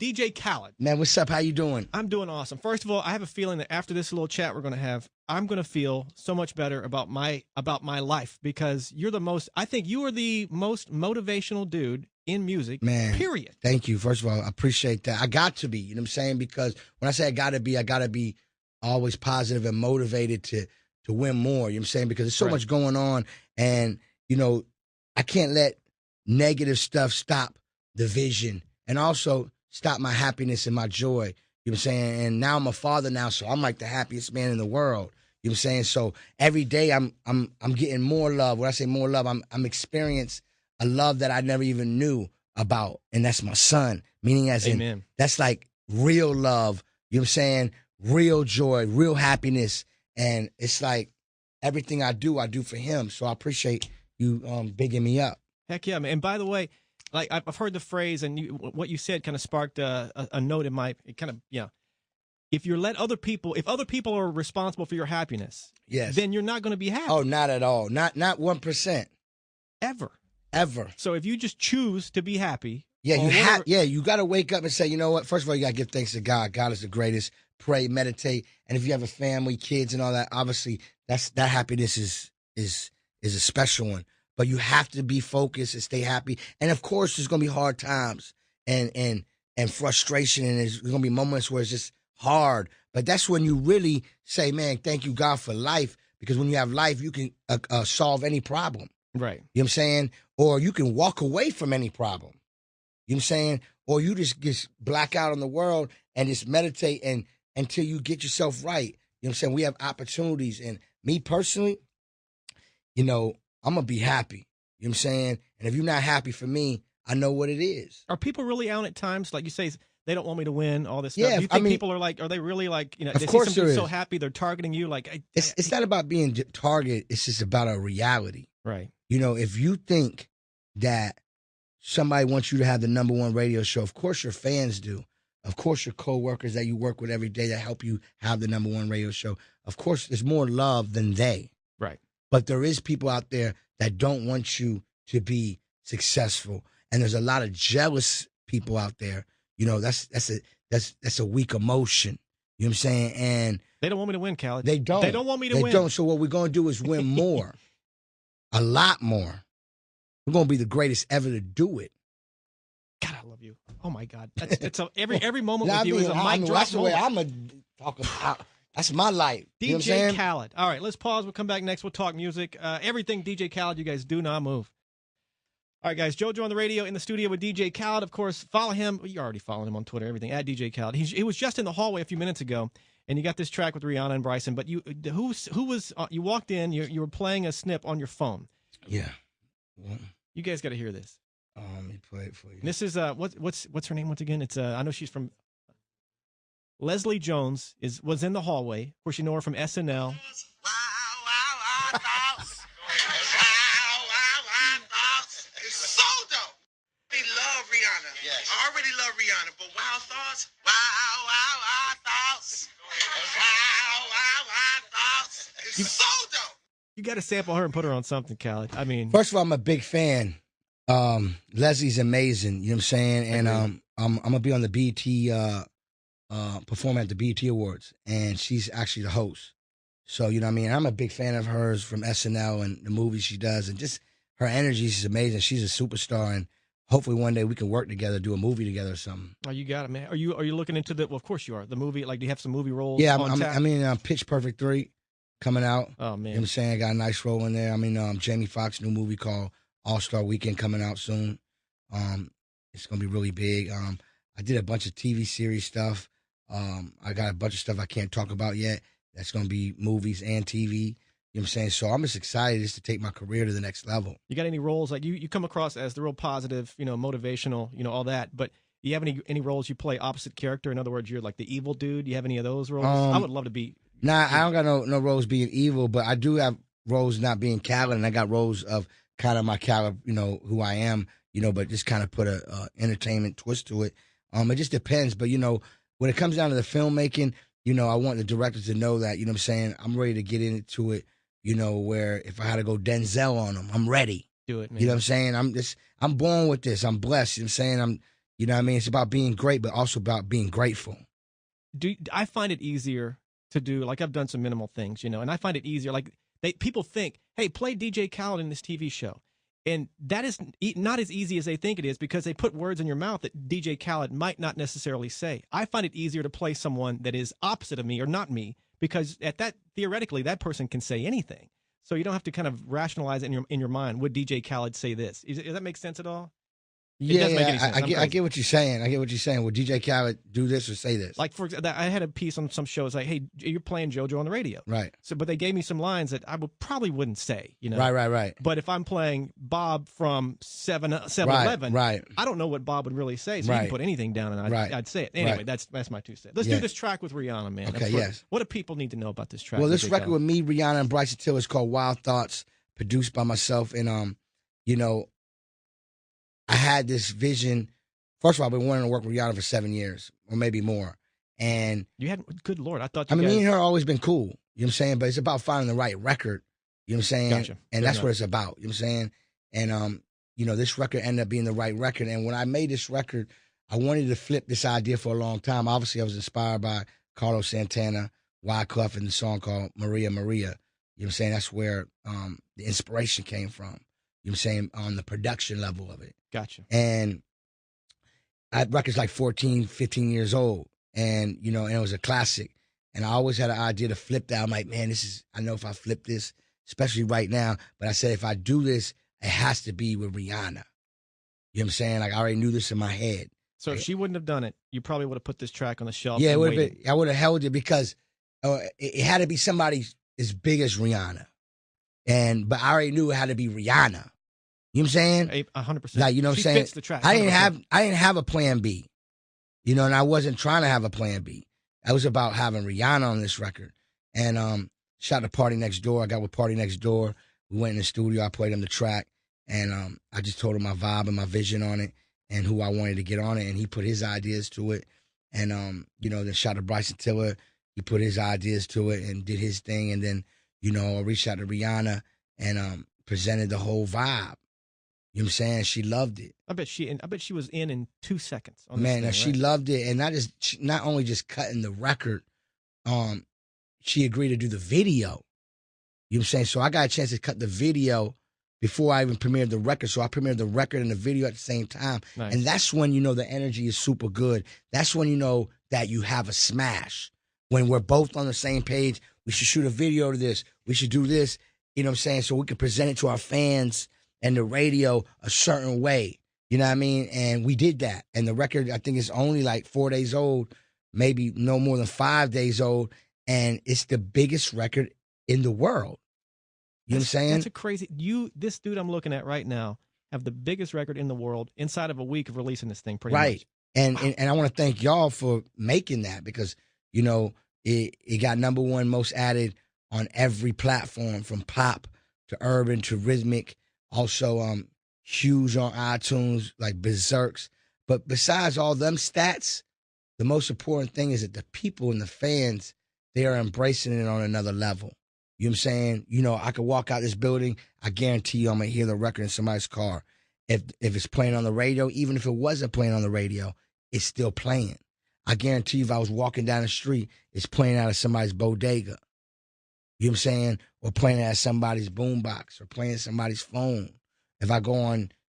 DJ Khaled. Man, what's up? How you doing? I'm doing awesome. First of all, I have a feeling that after this little chat we're going to have, I'm going to feel so much better about my life because you're the most. I think you are the most motivational dude in music. Man, period. Thank you. First of all, I appreciate that. I got to be. You know what I'm saying? Because when I say I got to be always positive and motivated to win more. You know what I'm saying? Because there's so much going on, and I can't let negative stuff stop the vision, and also stop my happiness and my joy. You know what I'm saying? And now I'm a father now, so I'm like the happiest man in the world. You know what I'm saying? So every day I'm getting more love. When I say more love, I'm experiencing a love that I never even knew about, and that's my son. Meaning as Amen. in that's like real love. You know what I'm saying? Real joy, real happiness, and it's like everything I do for him. So I appreciate you bigging me up. Heck yeah, man. And by the way, like I've heard the phrase, and what you said kind of sparked a note in my If other people are responsible for your happiness, yes, then you're not going to be happy. Oh, not at all. Not 1%. Ever. So if you just choose to be happy, you got to wake up and say, you know what? First of all, you got to give thanks to God. God is the greatest. Pray, meditate, and if you have a family, kids, and all that, obviously that happiness is a special one. But you have to be focused and stay happy. And of course, there's gonna be hard times and frustration, and there's gonna be moments where it's just hard. But that's when you really say, "Man, thank you, God, for life." Because when you have life, you can solve any problem. Right. You know what I'm saying? Or you can walk away from any problem. You know what I'm saying? Or you just black out on the world and just meditate and until you get yourself right. You know what I'm saying? We have opportunities. And me personally, I'm going to be happy. You know what I'm saying? And if you're not happy for me, I know what it is. Are people really out at times? Like you say, they don't want me to win, all this stuff. Yeah, Do you think people are they really like, of they course see somebody there so is. happy they're targeting you? Like, It's not about being targeted. It's just about a reality. Right. If you think that somebody wants you to have the #1 radio show, of course your fans do. Of course your coworkers that you work with every day that help you have the #1 radio show. Of course, there's more love than they. Right. But there is people out there that don't want you to be successful, and there's a lot of jealous people out there. That's a weak emotion. You know what I'm saying? And they don't want me to win, Khaled. They don't. They don't want me to win. win. They don't. So what we're gonna do is win more, a lot more. We're gonna be the greatest ever to do it. God, I love you. Oh my God, every moment with you is a mic drop. That's the way I'm gonna talk about. That's my life. DJ Khaled. All right, let's pause. We'll come back next. We'll talk music. Everything DJ Khaled. You guys do not move. All right, guys. JoJo on the radio in the studio with DJ Khaled. Of course, follow him. You're already following him on Twitter. Everything at DJ Khaled. He was just in the hallway a few minutes ago, and you got this track with Rihanna and Bryson. But you walked in. You were playing a snip on your phone. Yeah. You guys got to hear this. Let me play it for you. This is what's her name once again? It's I know she's from Leslie Jones was in the hallway. Of course, you know her from SNL. It's so dope. We love Rihanna. Yes. I already love Rihanna, but Wild Thoughts, Wild Thoughts, Wild Thoughts. It's so dope. You got to sample her and put her on something, Khaled. I mean, first of all, I'm a big fan. Leslie's amazing. You know what I'm saying? And I'm gonna be on the BET performing at the BET Awards, and she's actually the host. So you know what I mean? I'm a big fan of hers from SNL and the movies she does, and just her energy is amazing. She's a superstar, and hopefully one day we can work together, do a movie together or something. Oh, you got it, man. Are you looking into the? Well, of course you are. The movie, like, do you have some movie roles? Yeah, on tap? Pitch Perfect 3 coming out. Oh man, you know what I'm saying? I got a nice role in there. Jamie Foxx new movie called All-Star Weekend coming out soon. It's gonna be really big. I did a bunch of TV series stuff. I got a bunch of stuff I can't talk about yet. That's gonna be movies and TV. You know what I'm saying? So I'm just excited just to take my career to the next level. You got any roles like you come across as the real positive, motivational, all that, but do you have any roles you play opposite character? In other words, you're like the evil dude. Do you have any of those roles? I would love to be. Nah, I don't got no roles being evil, but I do have roles not being Khaled, and I got roles of kind of my caliber, who I am, but just kind of put a entertainment twist to it. It just depends. But, when it comes down to the filmmaking, I want the directors to know that, what I'm saying, I'm ready to get into it, where if I had to go Denzel on them, I'm ready. Do it, man. You know what I'm saying? I'm born with this. I'm blessed. You know what I'm saying? You know what I mean? It's about being great, but also about being grateful. I find it easier to do, like I've done some minimal things, and I find it easier. Like people think, hey, play DJ Khaled in this TV show. And that is not as easy as they think it is, because they put words in your mouth that DJ Khaled might not necessarily say. I find it easier to play someone that is opposite of me or not me, because theoretically, that person can say anything. So you don't have to kind of rationalize it in your mind. Would DJ Khaled say this? Does that make sense at all? I get what you're saying. Would DJ Khaled do this or say this? Like, for example, I had a piece on some shows like, hey, you're playing JoJo on the radio. Right. So, but they gave me some lines that I probably wouldn't say, Right. But if I'm playing Bob from 7-Eleven, right. I don't know what Bob would really say, so you can put anything down and I'd say it. Anyway, that's my 2 cents. Let's do this track with Rihanna, man. Okay, yes. What do people need to know about this track? Well, this record with me, Rihanna, and Bryson Tiller is called Wild Thoughts, produced by myself. And, I had this vision. First of all, I've been wanting to work with Rihanna for 7 years, or maybe more. And you had, good Lord, I thought me and her always been cool. You know what I'm saying? But it's about finding the right record. You know what I'm saying? Gotcha. And that's what it's about. You know what I'm saying? And this record ended up being the right record. And when I made this record, I wanted to flip this idea for a long time. Obviously, I was inspired by Carlos Santana, Wyclef, and the song called Maria Maria. You know what I'm saying? That's where the inspiration came from. You know what I'm saying? On the production level of it. Gotcha. And that record's like 14, 15 years old. And, and it was a classic. And I always had an idea to flip that. I'm like, man, I know if I flip this, especially right now, but I said, if I do this, it has to be with Rihanna. You know what I'm saying? Like, I already knew this in my head. So if she wouldn't have done it, you probably would have put this track on the shelf. Yeah, I would have held it, because it had to be somebody as big as Rihanna. But I already knew it had to be Rihanna. You know what I'm saying? 100%. Like, you know what I'm saying? Fits the track. 100%. I didn't have a plan B. And I wasn't trying to have a plan B. I was about having Rihanna on this record. And shot the Party Next Door. I got with Party Next Door. We went in the studio. I played him the track. And I just told him my vibe and my vision on it and who I wanted to get on it. And he put his ideas to it. And, then shot to Bryson Tiller. He put his ideas to it and did his thing. And then, I reached out to Rihanna and presented the whole vibe. You know what I'm saying? She loved it. I bet she was in 2 seconds. On Man, this thing, she loved it, and not only just cutting the record, she agreed to do the video. You know what I'm saying? So I got a chance to cut the video before I even premiered the record. So I premiered the record and the video at the same time, nice. And that's when the energy is super good. That's when you know that you have a smash. When we're both on the same page, we should shoot a video to this. We should do this. You know what I'm saying? So we can present it to our fans and the radio a certain way. You know what I mean? And we did that. And the record, I think, is only like 4 days old, maybe no more than 5 days old. And it's the biggest record in the world. You know what I'm saying? That's a crazy. This dude I'm looking at right now, have the biggest record in the world inside of a week of releasing this thing, pretty much. And I want to thank y'all for making that, because, it got #1 most added on every platform, from pop to urban to rhythmic. Also, huge on iTunes, like berserks. But besides all them stats, the most important thing is that the people and the fans, they are embracing it on another level. You know what I'm saying? I could walk out this building, I guarantee you I'm going to hear the record in somebody's car. If it's playing on the radio, even if it wasn't playing on the radio, it's still playing. I guarantee you if I was walking down the street, it's playing out of somebody's bodega. You know what I'm saying? Or playing at somebody's boombox, or playing somebody's phone. If I go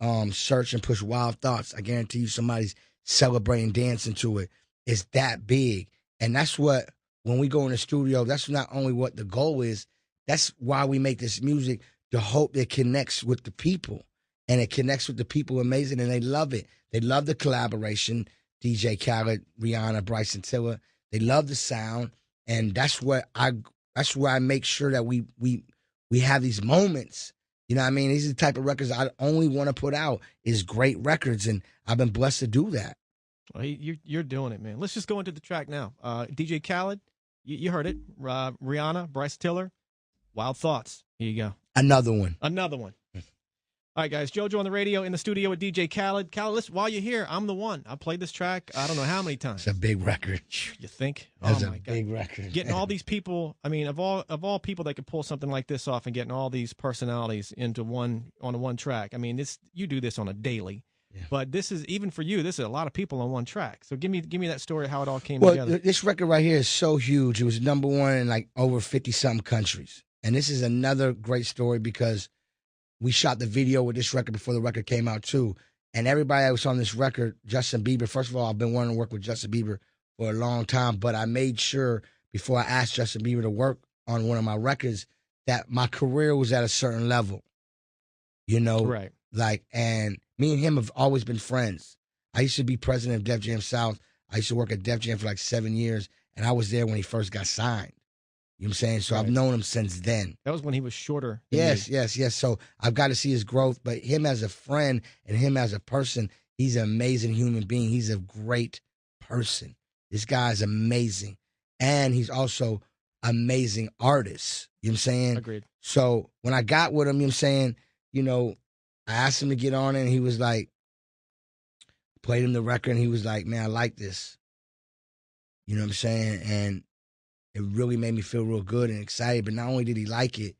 on search and push Wild Thoughts, I guarantee you somebody's celebrating, dancing to it. It's that big. And that's what, when we go in the studio, that's not only what the goal is, that's why we make this music, to hope it connects with the people. And it connects with the people amazing, and they love it. They love the collaboration, DJ Khaled, Rihanna, Bryson Tiller. They love the sound. And that's where I make sure that we have these moments. You know what I mean? These are the type of records I only want to put out, is great records, and I've been blessed to do that. Well, you're doing it, man. Let's just go into the track now. DJ Khaled, you heard it. Rihanna, Bryce Tiller, Wild Thoughts. Here you go. Another one. All right, guys. JoJo on the radio, in the studio with DJ Khaled. Khaled, listen, while you're here, I'm the one. I played this track I don't know how many times. It's a big record. You think? That's oh my a God. big record. Getting all these people, I mean, of all people that could pull something like this off, and getting all these personalities into one track. I mean, you do this on a daily. Yeah. But this is, even for you, this is a lot of people on one track. So give me that story of how it all came Well, together. this record right here is so huge. It was #1 in like over 50-something countries. And this is another great story because we shot the video with this record before the record came out too. And everybody that was on this record, Justin Bieber, first of all, I've been wanting to work with Justin Bieber for a long time, but I made sure before I asked Justin Bieber to work on one of my records that my career was at a certain level. You know? Right. Like, and me and him have always been friends. I used to be president of Def Jam South. I used to work at Def Jam for like 7 years, and I was there when he first got signed. You know what I'm saying? So Right. I've known him since then. That was when he was shorter. Than Yes, you. yes. So I've got to see his growth, but him as a friend and him as a person, he's an amazing human being. He's a great person. This guy's amazing. And he's also amazing artist. You know what I'm saying? Agreed. So when I got with him, you know what I'm saying, you know, I asked him to get on it, and he was like, played him the record, and he was like, man, I like this. You know what I'm saying? And it really made me feel real good and excited. But not only did he like it,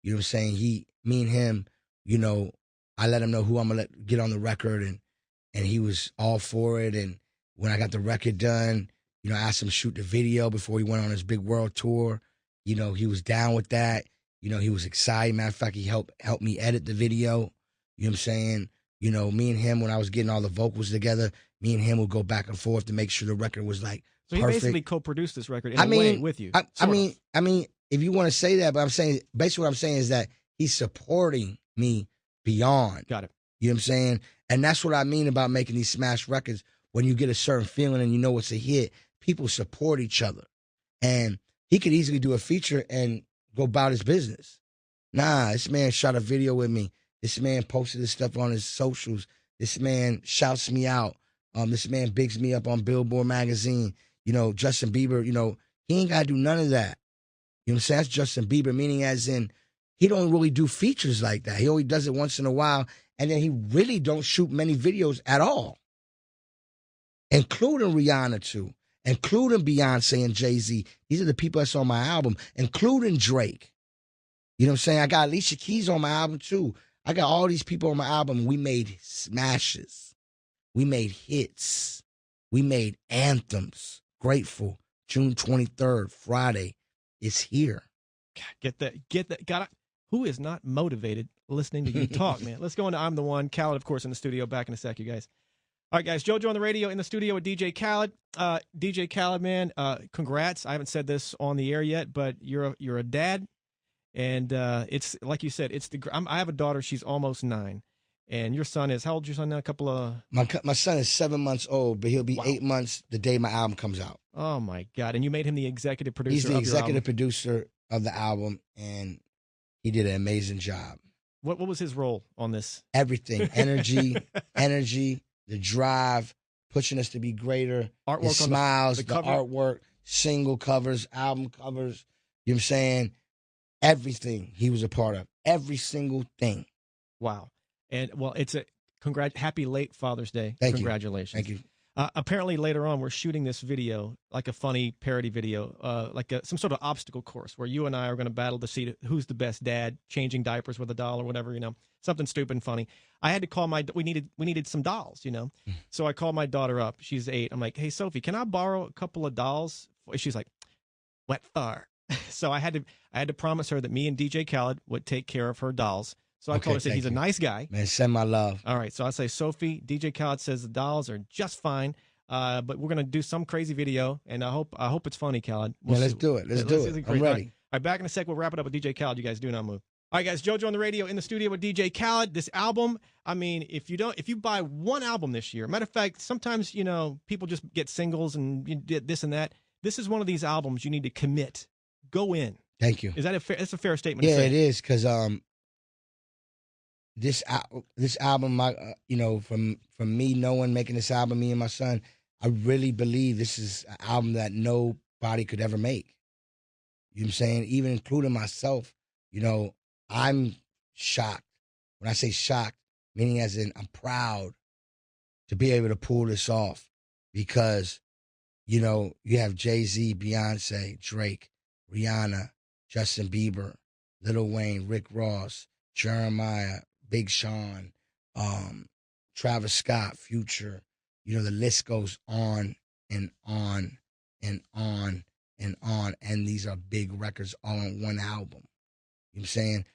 you know what I'm saying, me and him, you know, I let him know who I'm going to let get on the record, and he was all for it. And when I got the record done, you know, I asked him to shoot the video before he went on his big world tour. You know, he was down with that. You know, he was excited. Matter of fact, he helped me edit the video. You know what I'm saying? You know, me and him, when I was getting all the vocals together, me and him would go back and forth to make sure the record was like So he perfect. basically co-produced this record in a way with you. I mean, if you want to say that, but I'm saying, basically what I'm saying is that he's supporting me beyond. Got it. You know what I'm saying? And that's what I mean about making these smash records. When you get a certain feeling and you know it's a hit, people support each other. And he could easily do a feature and go about his business. Nah, this man shot a video with me. This man posted this stuff on his socials. This man shouts me out. This man bigs me up on Billboard magazine. You know, Justin Bieber, you know, he ain't got to do none of that. You know what I'm saying? That's Justin Bieber, meaning as in he don't really do features like that. He only does it once in a while, and then he really don't shoot many videos at all, including Rihanna too, including Beyonce and Jay-Z. These are the people that's on my album, including Drake. You know what I'm saying? I got Alicia Keys on my album too. I got all these people on my album. We made smashes. We made hits. We made anthems. Grateful. June 23rd, Friday. It's here. God, get that. God, who is not motivated listening to you talk, man? Let's go into I'm the One. Khaled, of course, in the studio. Back in a sec, you guys. All right, guys. JoJo on the radio in the studio with DJ Khaled. DJ Khaled, man, congrats. I haven't said this on the air yet, but you're a dad. And it's like you said, I have a daughter. She's almost 9, and your son is, how old is your son now? A couple of my son is 7 months old, but he'll be Wow. 8 months the day my album comes out. Oh my God! And you made him the executive producer. He's the of your executive album. producer of the album, and he did an amazing job. What was his role on this? Everything, energy, the drive, pushing us to be greater. Artwork His on smiles, the the cover? artwork, single covers, album covers. You know what I'm saying? Everything he was a part of. Every single thing. Wow! And well, it's a happy late Father's Day. Thank you. Congratulations. Thank you. Apparently, later on, we're shooting this video, like a funny parody video, like some sort of obstacle course where you and I are going to battle to see who's the best dad, changing diapers with a doll or whatever, you know, something stupid and funny. I had to call we needed some dolls, you know, so I called my daughter up. She's 8. I'm like, hey, Sophie, can I borrow a couple of dolls? She's like, what for? So I had to promise her that me and DJ Khaled would take care of her dolls. So I told her, I said, he's a nice guy. Man, send my love. All right. So I say, Sophie, DJ Khaled says the dolls are just fine. But we're going to do some crazy video, and I hope it's funny, Khaled. We'll let's do it. Let's do it. I'm ready. All right, back in a sec. We'll wrap it up with DJ Khaled. You guys do not move. All right, guys. JoJo on the radio in the studio with DJ Khaled. This album, I mean, if you buy one album this year, matter of fact, sometimes, you know, people just get singles and you did this and that. This is one of these albums you need to commit. Go in. Thank you. Is that that's a fair statement? Yeah, to say? it is, because this album, you know, from me knowing, making this album, me and my son, I really believe this is an album that nobody could ever make. You know what I'm saying? Even including myself, you know, I'm shocked. When I say shocked, meaning as in I'm proud to be able to pull this off, because, you know, you have Jay-Z, Beyonce, Drake, Rihanna, Justin Bieber, Lil Wayne, Rick Ross, Jeremiah, Big Sean, Travis Scott, Future. You know, the list goes on and on and on and on. And these are big records all on one album. You know what I'm saying?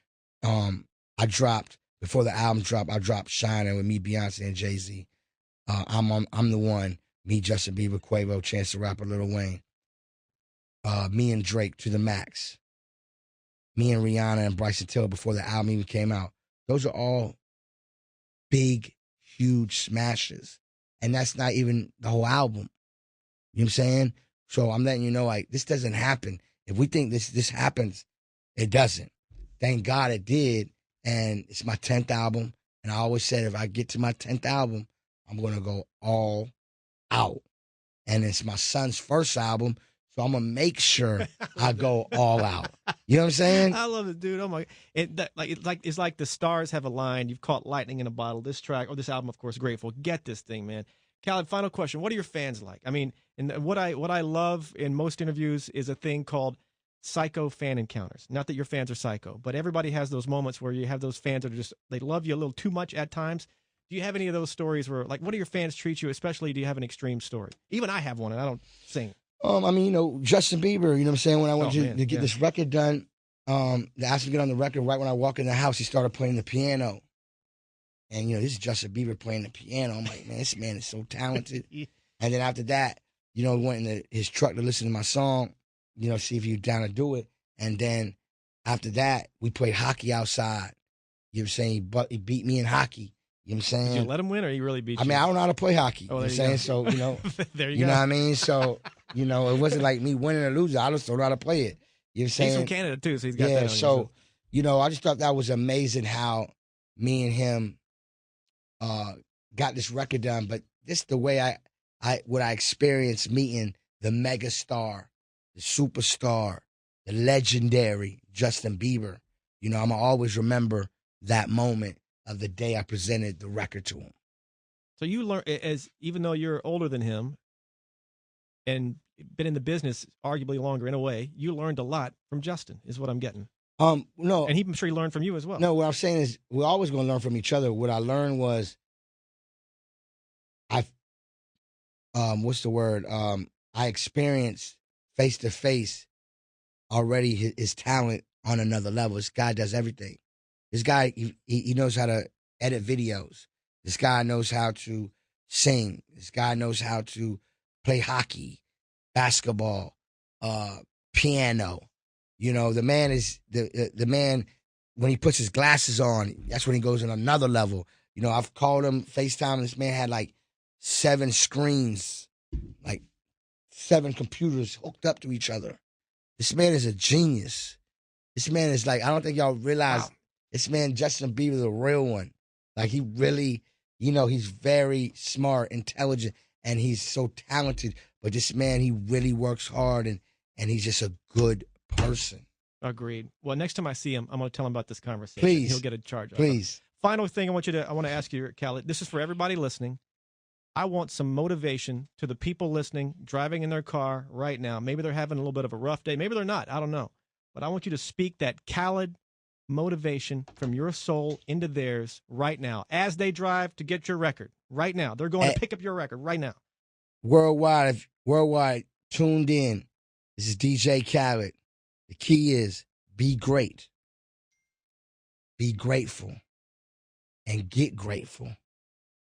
I dropped, before the album dropped, I dropped Shining with me, Beyonce, and Jay-Z. I'm the One, me, Justin Bieber, Quavo, Chance the Rapper, Lil Wayne. Me and Drake, To the Max. Me and Rihanna and Bryson Tiller before the album even came out. Those are all big, huge smashes. And that's not even the whole album. You know what I'm saying? So I'm letting you know, like, this doesn't happen. If we think this happens, it doesn't. Thank God it did. And it's my 10th album. And I always said, if I get to my 10th album, I'm going to go all out. And it's my son's first album. So I'm going to make sure I go all out. You know what I'm saying? I love it, dude. Oh my! It's like the stars have aligned. You've caught lightning in a bottle. This track, or this album, of course, Grateful. Get this thing, man. Khaled, final question. What are your fans like? I mean, and what I love in most interviews is a thing called psycho fan encounters. Not that your fans are psycho, but everybody has those moments where you have those fans that are just, they love you a little too much at times. Do you have any of those stories where, like, what do your fans treat you? Especially, do you have an extreme story? Even I have one, and I don't sing. I mean, you know, Justin Bieber, you know what I'm saying? When I went to get this record done, they asked me to get on the record. Right when I walk in the house, he started playing the piano. And, you know, this is Justin Bieber playing the piano. I'm like, man, this man is so talented. And then after that, you know, went in his truck to listen to my song, you know, see if he was down to do it. And then after that, we played hockey outside. You know what I'm saying? He beat me in hockey. You know what I'm saying? Did you let him win, or he really beat you? I mean, I don't know how to play hockey. Oh, you know what I'm saying? So, you know. There you go. You know what I mean? So, you know, it wasn't like me winning or losing. I just don't know how to play it. You know what I'm saying? He's from Canada, too, so he's got that on you. So, you know, I just thought that was amazing how me and him got this record done. But this the way I experienced meeting the mega star, the superstar, the legendary Justin Bieber. You know, I'm going to always remember that moment of the day I presented the record to him. So you learn, even though you're older than him and been in the business arguably longer in a way, you learned a lot from Justin, is what I'm getting. No. And I'm sure he learned from you as well. No, what I'm saying is we're always going to learn from each other. What I learned was I experienced face to face already his talent on another level. This guy does everything. This guy, he knows how to edit videos. This guy knows how to sing. This guy knows how to play hockey, basketball, piano. You know, the man is the man. When he puts his glasses on, that's when he goes on another level. You know, I've called him FaceTime. This man had like 7 screens, like 7 computers hooked up to each other. This man is a genius. This man is like, I don't think y'all realize. Wow. This man, Justin Bieber, the real one. Like, he really, you know, he's very smart, intelligent, and he's so talented. But this man, he really works hard, and he's just a good person. Agreed. Well, next time I see him, I'm going to tell him about this conversation. Please. He'll get a charge. Please. Final thing I want to ask you, Khaled. This is for everybody listening. I want some motivation to the people listening, driving in their car right now. Maybe they're having a little bit of a rough day. Maybe they're not. I don't know. But I want you to speak that Khaled motivation from your soul into theirs right now as they drive to get your record right now. They're going to pick up your record right now. Worldwide, tuned in. This is DJ Khaled. The key is be great, be grateful, and get grateful.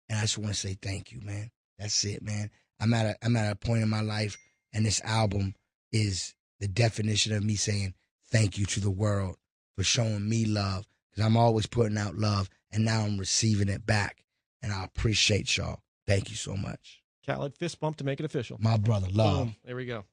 And I just want to say thank you, man. That's it, man. I'm at a point in my life, and this album is the definition of me saying thank you to the world for showing me love, because I'm always putting out love, and now I'm receiving it back. And I appreciate y'all. Thank you so much. Khaled, fist bump to make it official. My brother, love. Boom. There we go.